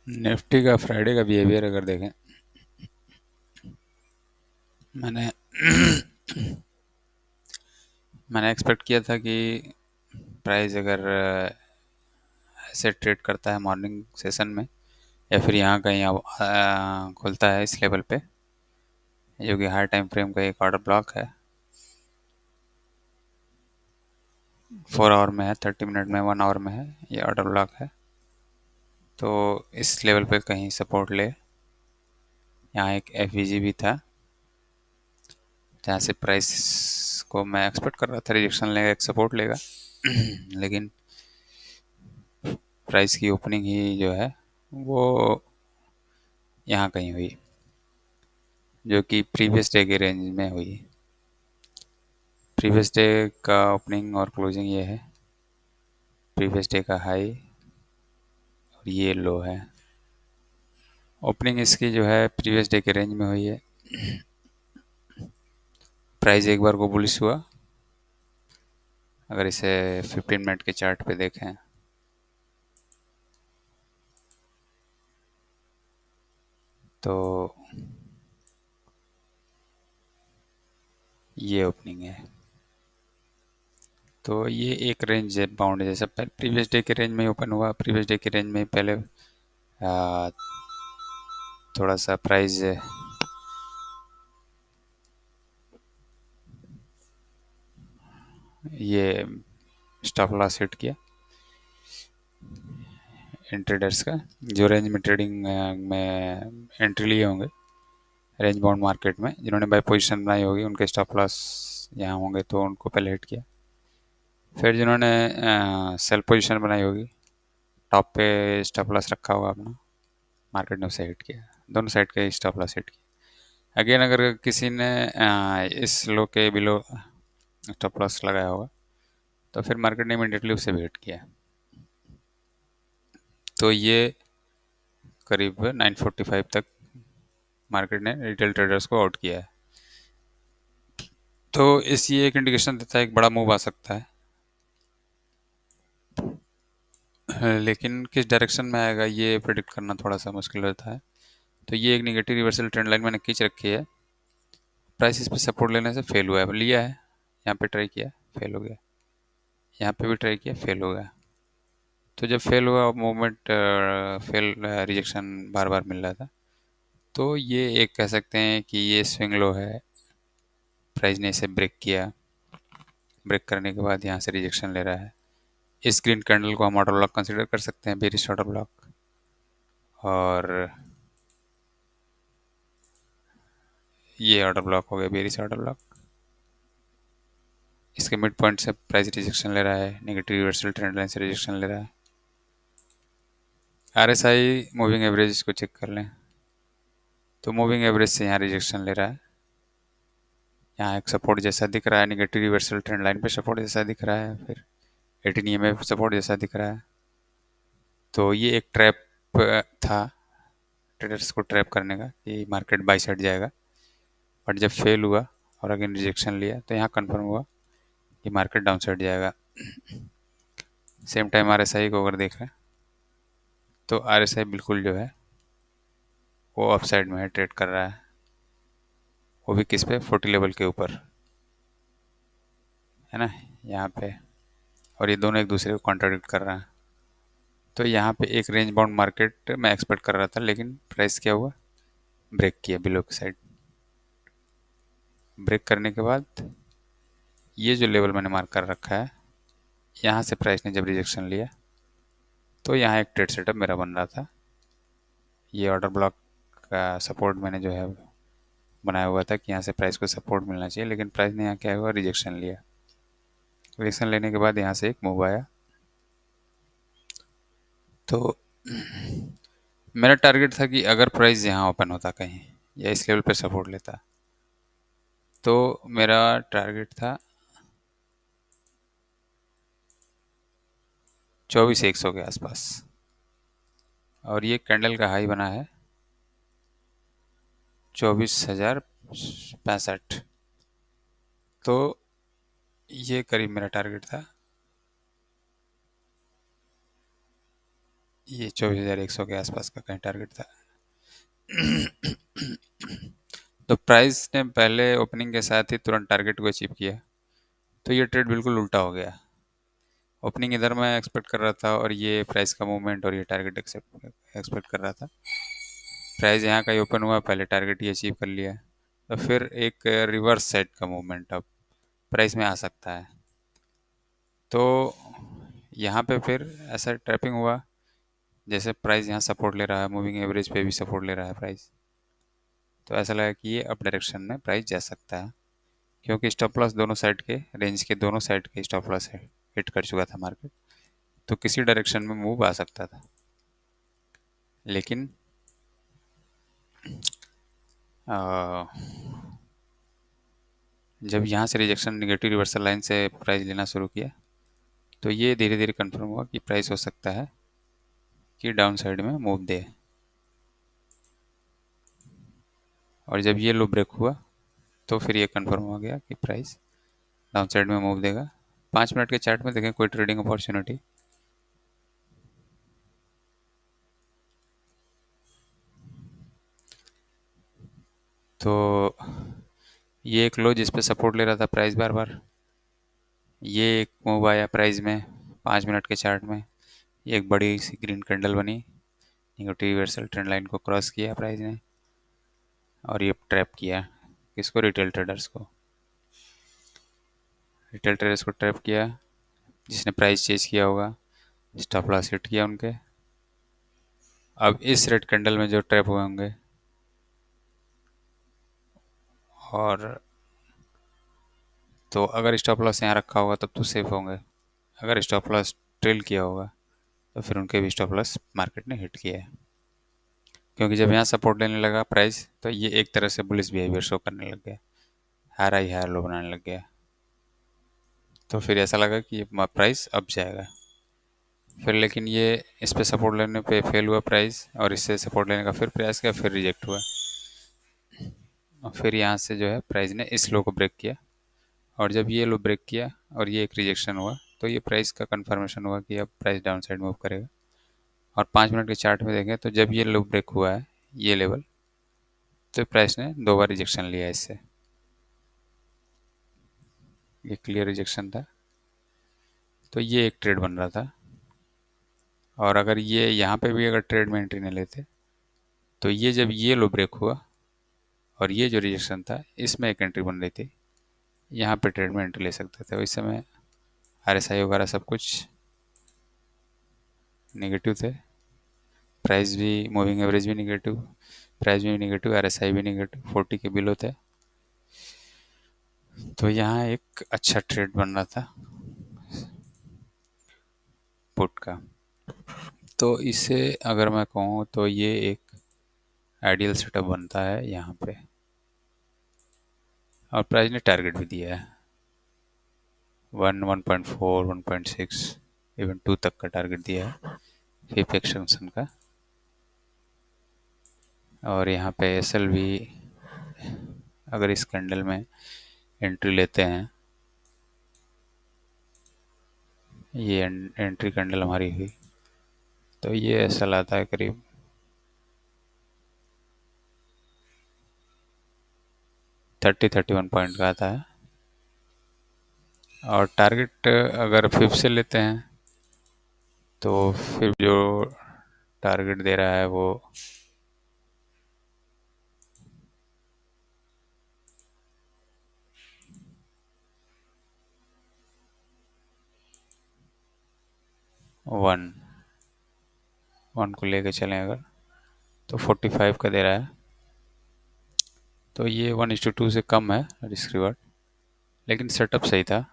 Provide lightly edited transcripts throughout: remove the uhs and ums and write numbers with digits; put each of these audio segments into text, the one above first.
Nifty का Friday का behaviour अगर देखें, मैंने मैंने एक्सपेक्ट किया था कि प्राइस अगर ऐसे ट्रेड करता है मॉर्निंग सेशन में या फिर यहाँ कहीं अब खुलता है इस लेवल पे, जो कि हाई टाइम फ्रेम का एक ऑर्डर ब्लॉक है, 4 आवर में है, 30 मिनट में, 1 आवर में है, ये ऑर्डर ब्लॉक है। तो इस लेवल पे कहीं सपोर्ट ले। यहाँ एक एफ भी था जहाँ से प्राइस को मैं एक्सपेक्ट कर रहा था रिजेक्शन लेगा, एक सपोर्ट लेगा लेकिन प्राइस की ओपनिंग ही जो है वो यहाँ कहीं हुई, जो कि प्रीवियस डे के रेंज में हुई। प्रीवियस डे का ओपनिंग और क्लोजिंग ये है, प्रीवियस डे का हाई और ये लो है। ओपनिंग इसकी जो है प्रीवियस डे के रेंज में हुई है। प्राइस एक बार को बुलिश हुआ, अगर इसे 15 मिनट के चार्ट पे देखें तो ये ओपनिंग है। तो ये एक रेंज बाउंड है, जैसा पहले प्रीवियस डे के रेंज में ओपन हुआ, प्रीवियस डे के रेंज में पहले आ, थोड़ा सा प्राइस ये स्टॉप लॉस हिट किया इन ट्रेडर्स का, जो रेंज में ट्रेडिंग में एंट्री लिए होंगे रेंज बाउंड मार्केट में, जिन्होंने बाय पोजीशन बनाई होगी उनके स्टॉप लॉस यहाँ होंगे तो उनको पहले हिट किया। फिर जिन्होंने सेल पोजीशन बनाई होगी, टॉप पे स्टॉप लॉस रखा होगा अपना, मार्केट ने उसे हिट किया, दोनों साइड के स्टॉप लॉस हिट किया। अगेन अगर किसी ने इस लो के बिलो स्टॉप लॉस लगाया होगा तो फिर मार्केट ने इमीडिएटली उसे भी हिट किया। तो ये करीब 945 तक मार्केट ने रिटेल ट्रेडर्स को आउट किया है। तो इस ये एक इंडिकेशन देता है एक बड़ा मूव आ सकता है, लेकिन किस डायरेक्शन में आएगा ये प्रिडिक्ट करना थोड़ा सा मुश्किल होता है। तो ये एक निगेटिव रिवर्सल ट्रेंड लाइन मैंने खींच रखी है, प्राइस इस पे सपोर्ट लेने से फेल हुआ है, लिया है, यहाँ पे ट्राई किया, फेल हो गया, यहाँ पे भी ट्राई किया, फेल हो गया। तो जब फेल हुआ मूवमेंट, फेल रिजेक्शन बार बार मिल रहा था, तो ये एक कह सकते हैं कि ये स्विंग लो है, प्राइस ने इसे ब्रेक किया, ब्रेक करने के बाद यहाँ से रिजेक्शन ले रहा है। इस ग्रीन कैंडल को हम ऑर्डर ब्लॉक कंसीडर कर सकते हैं, बेरिश ऑर्डर ब्लॉक। और ये ऑर्डर ब्लॉक हो गया, बेरिश ऑर्डर ब्लॉक। इसके मिड पॉइंट से प्राइस रिजेक्शन ले रहा है, नेगेटिव रिवर्सल ट्रेंड लाइन से रिजेक्शन ले रहा है। आरएसआई मूविंग एवरेज को चेक कर लें तो मूविंग एवरेज से यहाँ रिजेक्शन ले रहा है, यहाँ एक सपोर्ट जैसा दिख रहा है, नेगेटिव रिवर्सल ट्रेंड लाइन पे सपोर्ट जैसा दिख रहा है, फिर 18 EMA सपोर्ट जैसा दिख रहा है। तो ये एक ट्रैप था ट्रेडर्स को ट्रैप करने का कि मार्केट बाई साइड जाएगा, बट जब फेल हुआ और अगेन रिजेक्शन लिया तो यहाँ कंफर्म हुआ कि मार्केट डाउन साइड जाएगा। सेम टाइम आरएसआई को अगर देखें तो आरएसआई बिल्कुल जो है वो अप साइड में है, ट्रेड कर रहा है, वो भी किस पे, 40 लेवल के ऊपर है ना, यहाँ पे। और ये दोनों एक दूसरे को कॉन्ट्राडिक्ट कर रहा है। तो यहाँ पे एक रेंज बाउंड मार्केट मैं एक्सपेक्ट कर रहा था, लेकिन प्राइस क्या हुआ, ब्रेक किया बिलो की साइड। ब्रेक करने के बाद ये जो लेवल मैंने मार्क कर रखा है, यहाँ से प्राइस ने जब रिजेक्शन लिया तो यहाँ एक ट्रेड सेटअप मेरा बन रहा था। ये ऑर्डर ब्लॉक का सपोर्ट मैंने जो है बनाया हुआ था कि यहाँ से प्राइस को सपोर्ट मिलना चाहिए, लेकिन प्राइस ने यहाँ क्या हुआ, रिजेक्शन लिया। रिजेक्शन लेने के बाद यहाँ से एक मूव आया। तो मेरा टारगेट था कि अगर प्राइस यहाँ ओपन होता कहीं या इस लेवल पे सपोर्ट लेता, तो मेरा टारगेट था 24,100 के आसपास, और ये कैंडल का हाई बना है 24,065। तो ये करीब मेरा टारगेट था। ये 24,100 के आसपास का कहीं टारगेट था। तो प्राइस ने पहले ओपनिंग के साथ ही तुरंत टारगेट को अचीव किया, तो ये ट्रेड बिल्कुल उल्टा हो गया। ओपनिंग इधर मैं एक्सपेक्ट कर रहा था और ये प्राइस का मूवमेंट और ये टारगेट एक्सपेक्ट कर रहा था। प्राइस यहाँ का ही ओपन हुआ, पहले टारगेट ही अचीव कर लिया, तो फिर एक रिवर्स साइड का मूवमेंट अब प्राइस में आ सकता है। तो यहाँ पे फिर ऐसा ट्रैपिंग हुआ, जैसे प्राइस यहाँ सपोर्ट ले रहा है, मूविंग एवरेज पे भी सपोर्ट ले रहा है प्राइस, तो ऐसा लगा कि ये अप डायरेक्शन में प्राइस जा सकता है, क्योंकि स्टॉप लॉस दोनों साइड के, रेंज के दोनों साइड के स्टॉप लॉस है हिट कर चुका था मार्केट, तो किसी डायरेक्शन में मूव आ सकता था। लेकिन अ, जब यहाँ से रिजेक्शन निगेटिव रिवर्सल लाइन से प्राइस लेना शुरू किया, तो ये धीरे धीरे कंफर्म हुआ कि प्राइस हो सकता है कि डाउन साइड में मूव दे। और जब ये लो ब्रेक हुआ, तो फिर ये कंफर्म हो गया कि प्राइस डाउन साइड में मूव देगा। 5 मिनट के चार्ट में देखें कोई ट्रेडिंग अपॉर्चुनिटी, तो ये एक लो जिस पे सपोर्ट ले रहा था प्राइस बार बार, ये एक मूव आया प्राइस में 5 मिनट के चार्ट में, ये एक बड़ी सी ग्रीन कैंडल बनी, निगेटिव रिवर्सल ट्रेंड लाइन को क्रॉस किया प्राइस ने, और ये ट्रैप किया किसको, रिटेल ट्रेडर्स को। रिटेल ट्रेडर्स को ट्रैप किया, जिसने प्राइस चेज किया होगा, स्टॉप लॉस हिट किया उनके। अब इस रेड कैंडल में जो ट्रैप हुए होंगे, और तो अगर स्टॉप लॉस यहाँ रखा होगा तब तो सेफ होंगे, अगर स्टॉप लॉस ट्रेल किया होगा तो फिर उनके भी स्टॉप लॉस मार्केट ने हिट किया है, क्योंकि जब यहाँ सपोर्ट लेने लगा प्राइस, तो ये एक तरह से बुलिश बिहेवियर शो करने लग गया, हायर हाई हायर लो बनाने लग गया, तो फिर ऐसा लगा कि ये प्राइस अब जाएगा। फिर लेकिन ये इस पे सपोर्ट लेने पे फेल हुआ प्राइस, और इससे सपोर्ट लेने का फिर प्रयास किया, फिर रिजेक्ट हुआ, और फिर यहाँ से जो है प्राइस ने इस लो को ब्रेक किया, और जब ये लो ब्रेक किया और ये एक रिजेक्शन हुआ, तो ये प्राइस का कंफर्मेशन हुआ कि अब प्राइस डाउन साइड मूव करेगा। और 5 मिनट के चार्ट में देखें तो जब ये लो ब्रेक हुआ है, ये लेवल, तो प्राइस ने 2 बार रिजेक्शन लिया इससे, ये क्लियर रिजेक्शन था, तो ये एक ट्रेड बन रहा था। और अगर ये यहाँ पे भी अगर ट्रेड में एंट्री नहीं लेते, तो ये जब ये लो ब्रेक हुआ और ये जो रिजेक्शन था, इसमें एक एंट्री बन रही थी, यहाँ पे ट्रेड में एंट्री ले सकते थे। उस समय RSI वगैरह सब कुछ नेगेटिव थे, प्राइस भी, मूविंग एवरेज भी नेगेटिव, प्राइस भी नेगेटिव, RSI भी नेगेटिव 40 के बिलो थे, तो यहाँ एक अच्छा ट्रेड बन रहा था पुट का। तो इसे अगर मैं कहूँ तो ये एक आइडियल सेटअप बनता है यहाँ पे, और प्राइस ने टारगेट भी दिया है 1, 1.4, 1.6, इवन 2 तक का टारगेट दिया है फिफ्थ एक्सटेंशन का। और यहाँ पे एसएल भी, अगर इस कैंडल में एंट्री लेते हैं, ये एंट्री कैंडल हमारी हुई, तो ये एसएल आता है करीब 31 पॉइंट का आता है, और टारगेट अगर फिफ्थ से लेते हैं, तो फिर जो टारगेट दे रहा है वो 1 को लेके चलें अगर, तो 45 का दे रहा है, तो ये 1:2 से कम है रिस्क रिवार्ड, लेकिन सेटअप सही था।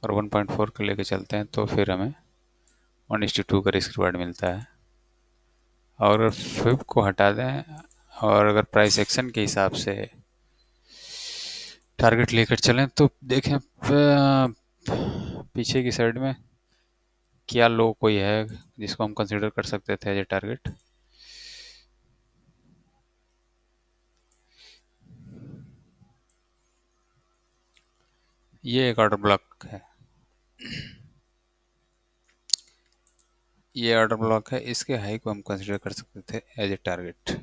और 1.4 का लेके चलते हैं तो फिर हमें 1:2 का रिस्क रिवार्ड मिलता है। और फिफ्थ को हटा दें, और अगर प्राइस एक्शन के हिसाब से टारगेट लेकर चलें, तो देखें पीछे की साइड में क्या लो कोई है जिसको हम कंसीडर कर सकते थे एज ए टारगेट। ये एक ऑर्डर ब्लॉक है, ये ऑर्डर ब्लॉक है, इसके हाई को हम कंसिडर कर सकते थे एज ए टारगेट।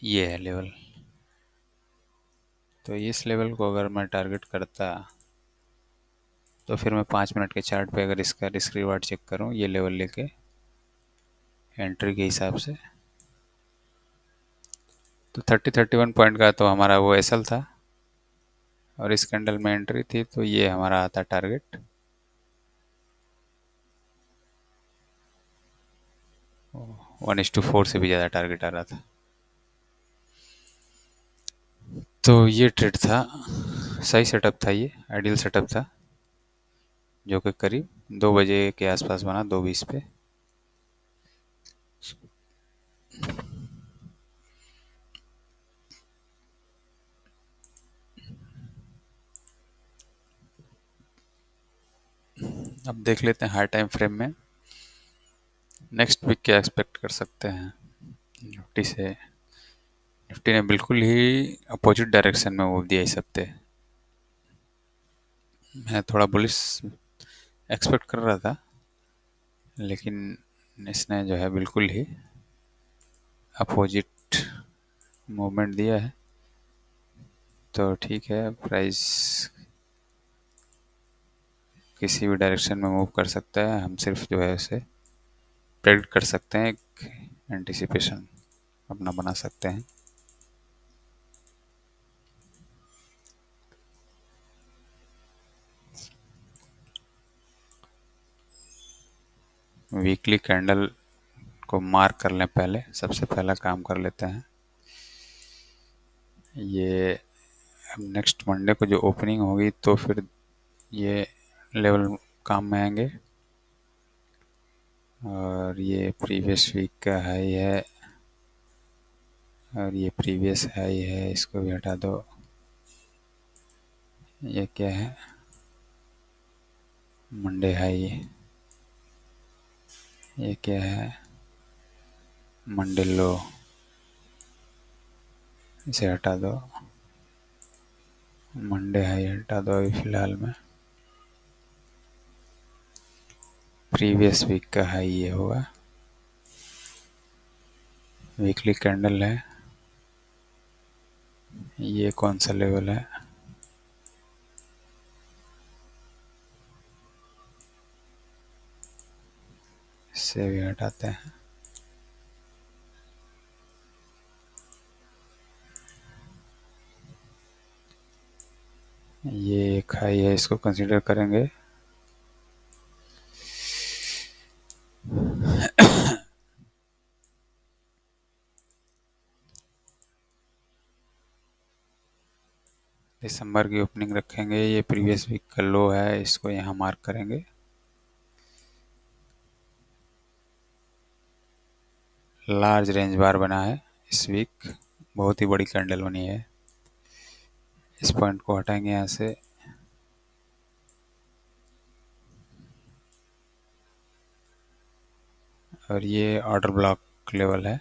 ये है लेवल। तो इस लेवल को अगर मैं टारगेट करता तो फिर मैं 5 मिनट के चार्ट पे अगर इसका रिस्क रिवार्ड चेक करूं ये लेवल लेके एंट्री के हिसाब से, तो 31 पॉइंट का तो हमारा वो एसएल था और इस कैंडल में एंट्री थी, तो ये हमारा आता टारगेट 1:4 से भी ज़्यादा टारगेट आ रहा था। तो ये ट्रेड था, सही सेटअप था, ये आइडियल सेटअप था, जो कि करीब 2 बजे के आसपास बना, 2:20 पे। अब देख लेते हैं हाई टाइम फ्रेम में नेक्स्ट वीक क्या एक्सपेक्ट कर सकते हैं निफ्टी से। निफ्टी ने बिल्कुल ही अपोजिट डायरेक्शन में मूव दिया इस हफ्ते। मैं थोड़ा बुलिश एक्सपेक्ट कर रहा था, लेकिन इसने जो है बिल्कुल ही अपोजिट मूवमेंट दिया है। तो ठीक है, प्राइस किसी भी डायरेक्शन में मूव कर सकता है, हम सिर्फ जो है उसे प्रेडिक्ट कर सकते हैं, एक एंटिसिपेशन अपना बना सकते हैं। वीकली कैंडल को मार्क कर लें, पहले सबसे पहला काम कर लेते हैं। ये अब नेक्स्ट मंडे को जो ओपनिंग होगी तो फिर ये लेवल काम में आएंगे। और ये प्रीवियस वीक का हाई है और ये प्रीवियस हाई है, इसको भी हटा दो। ये क्या है, मंडे हाई। ये क्या है, मंडे लो, इसे हटा दो। मंडे हाई हटा दो अभी फ़िलहाल में। प्रीवियस वीक का हाई ये होगा, वीकली कैंडल है। ये कौन सा लेवल है, इससे भी हटाते हैं। ये एक हाई है, इसको कंसीडर करेंगे। दिसंबर की ओपनिंग रखेंगे, ये प्रीवियस वीक का लो है, इसको यहाँ मार्क करेंगे। लार्ज रेंज बार बना है इस वीक, बहुत ही बड़ी कैंडल बनी है। इस पॉइंट को हटाएंगे यहाँ से। और ये ऑर्डर ब्लॉक लेवल है,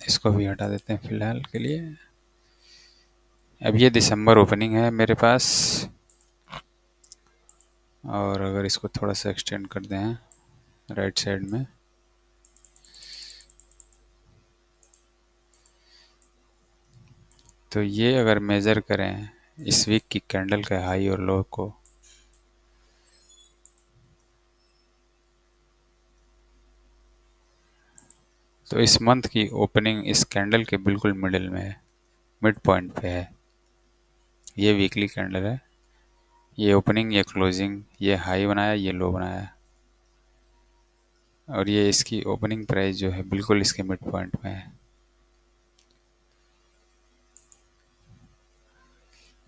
इसको भी हटा देते हैं फिलहाल के लिए। अब ये दिसंबर ओपनिंग है मेरे पास, और अगर इसको थोड़ा सा एक्सटेंड कर दें राइट साइड में, तो ये अगर मेज़र करें इस वीक की कैंडल के हाई और लो को, तो इस मंथ की ओपनिंग इस कैंडल के बिल्कुल मिडिल में है, मिड पॉइंट पे है। ये वीकली कैंडल है, ये ओपनिंग, ये क्लोजिंग, ये हाई बनाया, ये लो बनाया, और ये इसकी ओपनिंग प्राइस जो है बिल्कुल इसके मिड पॉइंट में है।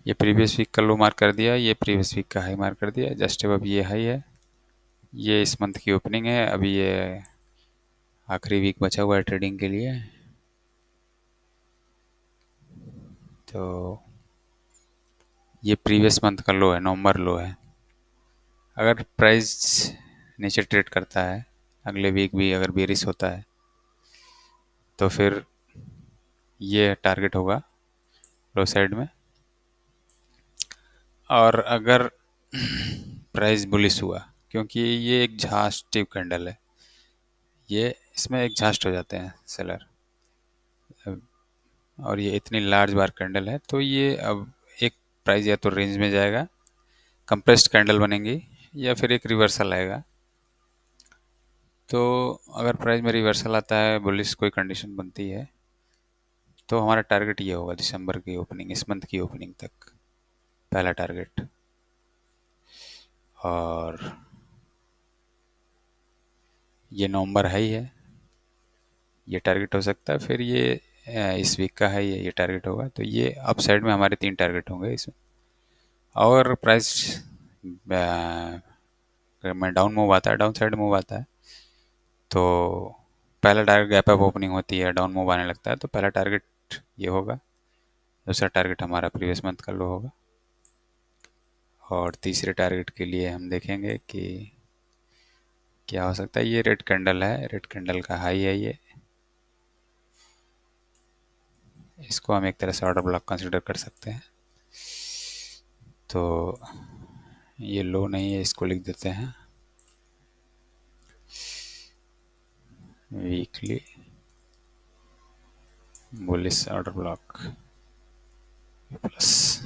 ये प्रीवियस वीक का लो मार्क कर दिया, ये प्रीवियस वीक का हाई मार्क कर दिया, जस्ट अब ये हाई है। ये इस मंथ की ओपनिंग है, अभी ये आखिरी वीक बचा हुआ है ट्रेडिंग के लिए। तो ये प्रीवियस मंथ का लो है, नवंबर लो है। अगर प्राइस नीचे ट्रेड करता है, अगले वीक भी अगर बेरिश होता है, तो फिर ये टारगेट होगा लो साइड में। और अगर प्राइस बुलिश हुआ, क्योंकि ये एक झास्ट टाइप कैंडल है, ये इसमें एग्जॉस्ट हो जाते हैं सेलर, और ये इतनी लार्ज बार कैंडल है, तो ये अब एक प्राइस या तो रेंज में जाएगा, कंप्रेस्ड कैंडल बनेंगी, या फिर एक रिवर्सल आएगा। तो अगर प्राइस में रिवर्सल आता है, बुलिश कोई कंडीशन बनती है, तो हमारा टारगेट ये होगा दिसंबर की ओपनिंग, इस मंथ की ओपनिंग तक, पहला टारगेट। और ये नवंबर है ही है, ये टारगेट हो सकता है, फिर ये इस वीक का है, ये टारगेट होगा, तो ये अप साइड में हमारे 3 टारगेट होंगे इसमें। और प्राइस में डाउन मूव आता है, डाउन साइड मूव आता है, तो पहला टारगेट गैप अप ओपनिंग होती है, डाउन मूव आने लगता है, तो पहला टारगेट ये होगा, दूसरा टारगेट हमारा प्रीवियस मंथ का लो होगा, और तीसरे टारगेट के लिए हम देखेंगे कि क्या हो सकता है। ये रेड कैंडल है, रेड कैंडल का हाई है ये, इसको हम एक तरह से ऑर्डर ब्लॉक कंसिडर कर सकते हैं। तो ये लो नहीं है, इसको लिख देते हैं weekly bullish order block plus.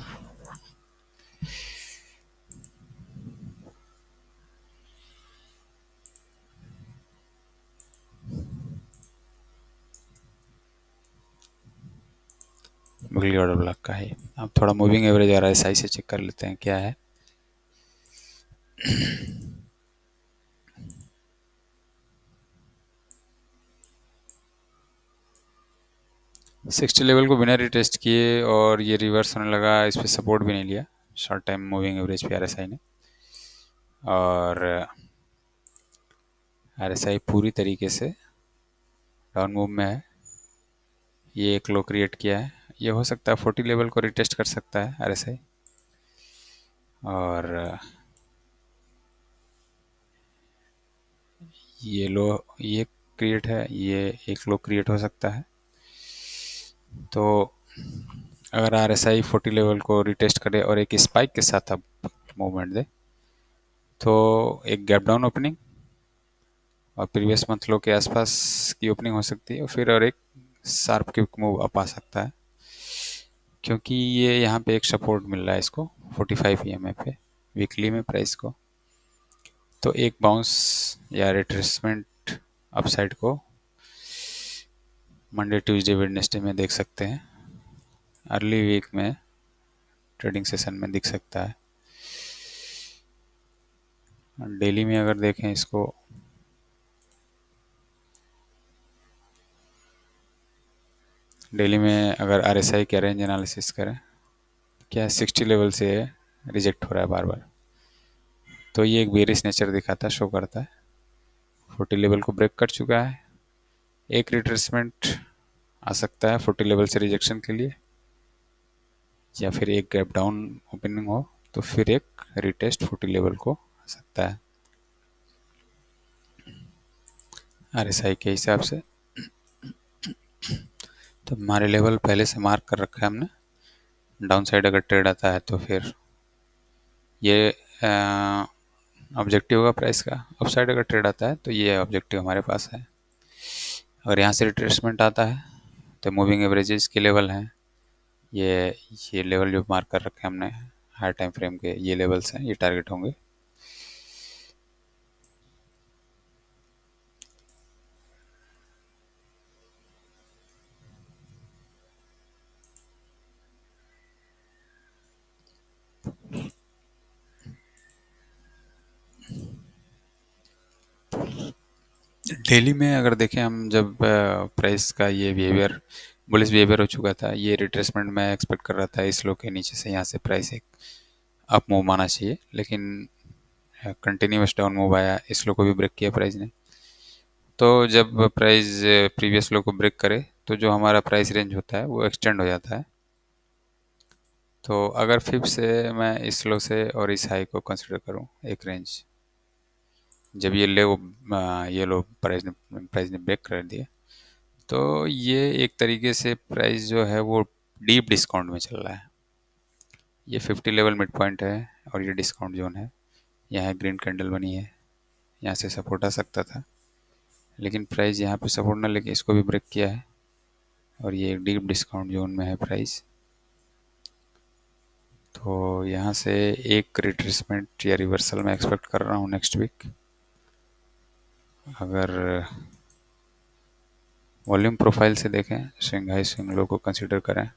Weekly order block का है। अब थोड़ा मूविंग एवरेज और एसआई से चेक कर लेते हैं क्या है। 60 लेवल को बिना रिटेस्ट किए और ये रिवर्स होने लगा, इस पर सपोर्ट भी नहीं लिया शॉर्ट टाइम मूविंग एवरेज पे आरएसआई ने, और आरएसआई पूरी तरीके से डाउन मूव में है। ये एक लो क्रिएट किया है, ये हो सकता है 40 लेवल को रिटेस्ट कर सकता है आरएसआई, और ये लो ये क्रिएट है, ये एक लो क्रिएट हो सकता है। तो अगर आरएसआई 40 लेवल को रिटेस्ट करे और एक स्पाइक के साथ अब मूवमेंट दे, तो एक गैप डाउन ओपनिंग और प्रीवियस मंथ लो के आसपास की ओपनिंग हो सकती है, और फिर और एक शार्प क्विक मूव अप आ सकता है, क्योंकि ये यहाँ पे एक सपोर्ट मिल रहा है इसको 45 ईएमए पे वीकली में प्राइस को। तो एक बाउंस या रिट्रेसमेंट अपसाइड को मंडे ट्यूसडे वेडनेसडे में देख सकते हैं, अर्ली वीक में ट्रेडिंग सेशन में दिख सकता है। डेली में अगर देखें इसको, डेली में अगर आरएसआई का रेंज एनालिसिस करें, क्या 60 लेवल से रिजेक्ट हो रहा है बार बार, तो ये एक बेरिश नेचर दिखाता है, शो करता है। 40 लेवल को ब्रेक कर चुका है, एक रिट्रेसमेंट आ सकता है 40 लेवल से रिजेक्शन के लिए, या फिर एक गैप डाउन ओपनिंग हो तो फिर एक रिटेस्ट 40 लेवल को आ सकता है आरएसआई के हिसाब से। तो हमारे लेवल पहले से मार्क कर रखा है हमने, डाउन साइड अगर ट्रेड आता है तो फिर ये ऑब्जेक्टिव होगा प्राइस का, अप साइड अगर ट्रेड आता है तो ये ऑब्जेक्टिव हमारे पास है। अगर यहाँ से रिट्रेसमेंट आता है तो मूविंग एवरेजेस के लेवल हैं, ये ये लेवल जो मार्क कर रखे हैं हमने हाई टाइम फ्रेम के, ये लेवल्स हैं, ये टारगेट होंगे। डेली में अगर देखें हम, जब प्राइस का ये बिहेवियर बुलिश बिहेवियर हो चुका था, ये रिट्रेसमेंट मैं एक्सपेक्ट कर रहा था इस लो के नीचे से, यहाँ से प्राइस एक अप मूव आना चाहिए, लेकिन कंटिन्यूस डाउन मूव आया, इस लो को भी ब्रेक किया प्राइस ने। तो जब प्राइस प्रीवियस लो को ब्रेक करे तो जो हमारा प्राइस रेंज होता है वो एक्सटेंड हो जाता है। तो अगर फिर से मैं इस लो से और इस हाई को कंसिडर करूं एक रेंज, जब ये लो प्राइस ने ब्रेक कर दिया, तो ये एक तरीके से प्राइस जो है वो डीप डिस्काउंट में चल रहा है, ये 50 लेवल मिड पॉइंट है और ये डिस्काउंट जोन है। यहाँ ग्रीन कैंडल बनी है, यहाँ से सपोर्ट आ सकता था, लेकिन प्राइस यहाँ पे सपोर्ट ना लेके इसको भी ब्रेक किया है और ये एक डीप डिस्काउंट जोन में है प्राइस। तो यहाँ से एक रिट्रेसमेंट या रिवर्सल मैं एक्सपेक्ट कर रहा हूँ नेक्स्ट वीक। अगर वॉल्यूम प्रोफाइल से देखें, स्विंग हाई स्विंग लो को कंसिडर करें,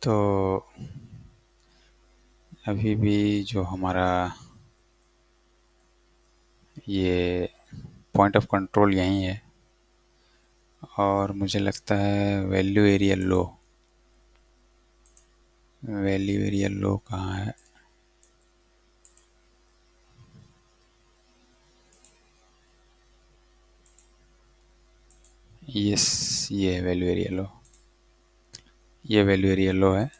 तो अभी भी जो हमारा ये पॉइंट ऑफ कंट्रोल यहीं है और मुझे लगता है value area low, value area low कहाँ है? यस, ये है वैल्यू एरिया लो, ये वैल्यू एरिया लो है,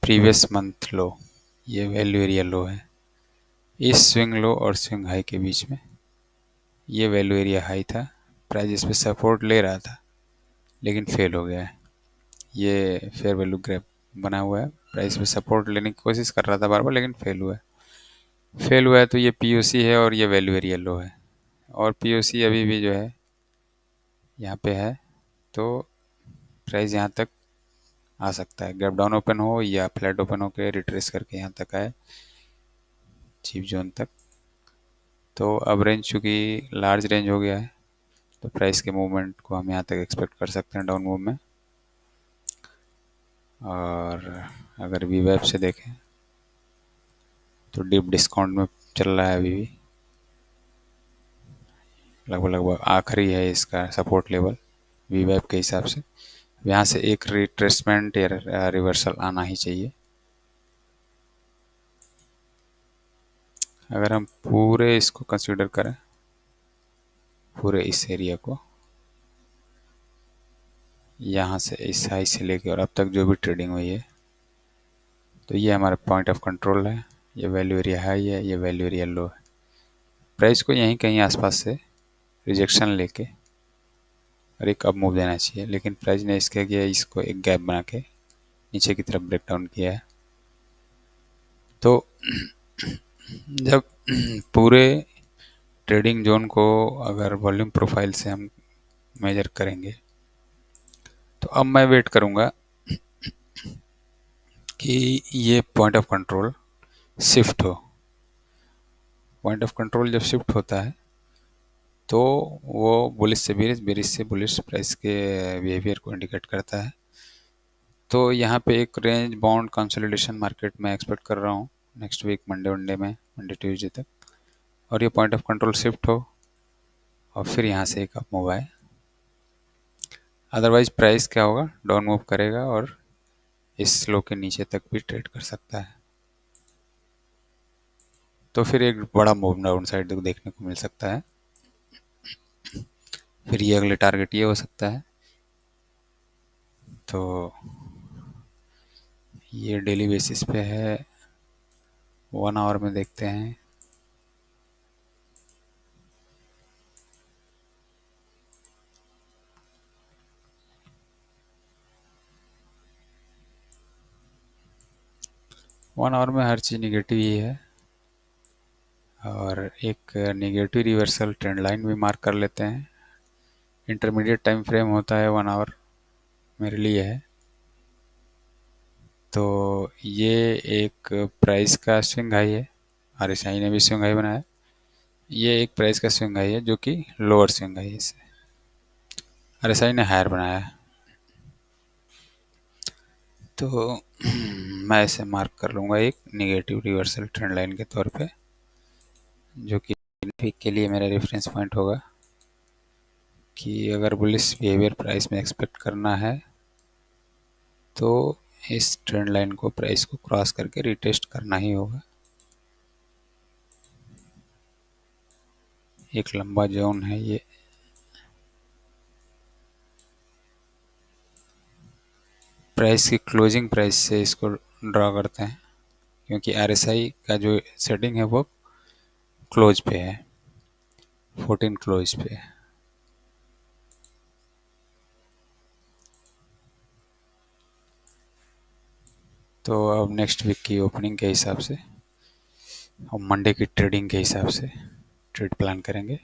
प्रीवियस मंथ लो, ये वैल्यू एरिया लो है। इस स्विंग लो और स्विंग हाई के बीच में ये वैल्यू एरिया हाई था, प्राइस इस पे सपोर्ट ले रहा था लेकिन फेल हो गया है। ये फेयर वैल्यू ग्रैप बना हुआ है, प्राइस पे सपोर्ट लेने की कोशिश कर रहा था बार बार लेकिन फेल हुआ है। फेल हुआ है तो ये पीओसी है और ये वैल्यू एरिया लो है, और पीओसी अभी भी जो है यहाँ पे है, तो प्राइस यहाँ तक आ सकता है, गैप डाउन ओपन हो या फ्लैट ओपन हो के रिट्रेस करके यहाँ तक आए चीप जोन तक। तो अब रेंज चूँकि लार्ज रेंज हो गया है तो प्राइस के मूवमेंट को हम यहाँ तक एक्सपेक्ट कर सकते हैं डाउन मूव में। और अगर वी वेब से देखें तो डीप डिस्काउंट में चल रहा है अभी भी, लगभग लगभग आखिरी है इसका सपोर्ट लेवल वी वेब के हिसाब से। यहाँ से एक रिट्रेसमेंट या रिवर्सल आना ही चाहिए। अगर हम पूरे इसको कंसीडर करें, पूरे इस एरिया को, यहाँ से इस हाई से लेके और अब तक जो भी ट्रेडिंग हुई है, तो ये हमारा पॉइंट ऑफ कंट्रोल है, ये वैल्यू एरिया हाई है, ये वैल्यू एरिया लो है। प्राइस को यहीं कहीं आसपास से रिजेक्शन लेके और एक अप मूव देना चाहिए, लेकिन प्राइस ने इसका किया, इसको एक गैप बना के नीचे की तरफ ब्रेक डाउन किया है। तो जब पूरे ट्रेडिंग जोन को अगर वॉल्यूम प्रोफाइल से हम मेजर करेंगे, तो अब मैं वेट करूंगा कि ये पॉइंट ऑफ कंट्रोल शिफ्ट हो। पॉइंट ऑफ कंट्रोल जब शिफ्ट होता है तो वो बुलिश से बेरिश, बेरिश से बुलिश प्राइस के बिहेवियर को इंडिकेट करता है। तो यहाँ पे एक रेंज बाउंड कंसोलिडेशन मार्केट में एक्सपेक्ट कर रहा हूँ नेक्स्ट वीक मंडे वनडे में, मंडे ट्यूसडे तक, और ये पॉइंट ऑफ कंट्रोल शिफ्ट हो और फिर यहाँ से एक अप मूव आए। अदरवाइज प्राइस क्या होगा, डाउन मूव करेगा और इस लो के नीचे तक भी ट्रेड कर सकता है। तो फिर एक बड़ा मूव डाउन साइड देखने को मिल सकता है। फिर ये अगले टारगेट ये हो सकता है। तो ये डेली बेसिस पे है, 1 आवर में देखते हैं। वन आवर में हर चीज़ निगेटिव ही है, और एक निगेटिव रिवर्सल ट्रेंड लाइन भी मार्क कर लेते हैं। इंटरमीडिएट टाइम फ्रेम होता है 1 आवर मेरे लिए है। तो ये एक प्राइस का स्विंग हाई है, आरएसआई ने भी स्विंग हाई बनाया, ये एक प्राइस का स्विंग हाई है जो कि लोअर स्विंग हाई है, इससे आरएसआई ने हायर बनाया है। तो मैं इसे मार्क कर लूँगा एक निगेटिव रिवर्सल ट्रेंड लाइन के तौर पे, जो कि वीक के लिए मेरा रेफरेंस पॉइंट होगा कि अगर बुलिश बिहेवियर प्राइस में एक्सपेक्ट करना है तो इस ट्रेंड लाइन को, प्राइस को क्रॉस करके रिटेस्ट करना ही होगा। एक लंबा जोन है ये, प्राइस की क्लोजिंग प्राइस से इसको ड्रॉ करते हैं, क्योंकि आरएसआई का जो सेटिंग है वो क्लोज पे है, 14 क्लोज पे है। तो अब नेक्स्ट वीक की ओपनिंग के हिसाब से और मंडे की ट्रेडिंग के हिसाब से ट्रेड प्लान करेंगे।